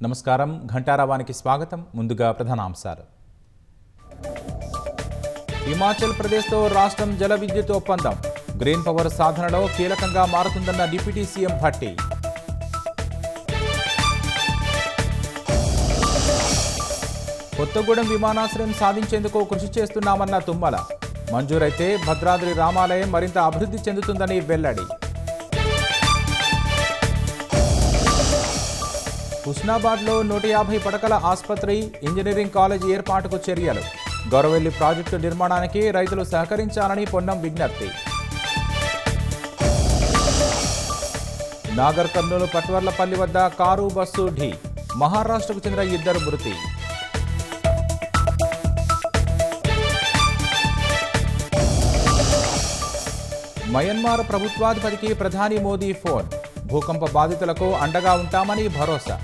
నమస్కారం, ఘంటారావానికి స్వాగతం. ముందుగా ప్రధానాంశాలు. హిమాచల్ ప్రదేశ్తో రాష్ట్రం జల విద్యుత్ ఒప్పందం గ్రీన్ పవర్ సాధనలో కీలకంగా మారుతుందన్న డిప్యూటీ సీఎం భట్టి. కొత్తగూడెం విమానాశ్రయం సాధించేందుకు కృషి చేస్తున్నామన్న తుమ్మల. మంజూరైతే భద్రాద్రి రామాలయం మరింత అభివృద్ధి చెందుతుందని వెల్లడి. హుస్నాబాద్లో 150 పడకల ఆసుపత్రి, ఇంజనీరింగ్ కాలేజీ ఏర్పాటుకు చర్యలు. గౌరవెల్లి ప్రాజెక్టు నిర్మాణానికి రైతులు సహకరించాలని పొన్నం విజ్ఞప్తి. నాగర్ కర్నూలు పట్వర్లపల్లి వద్ద కారు బస్సు ఢీ, మహారాష్ట్రకు చెందిన 2 మృతి. మయన్మార్ ప్రభుత్వాధిపతికి ప్రధాని మోదీ ఫోన్. భూకంప బాధితులకు అండగా ఉంటామని భరోసా.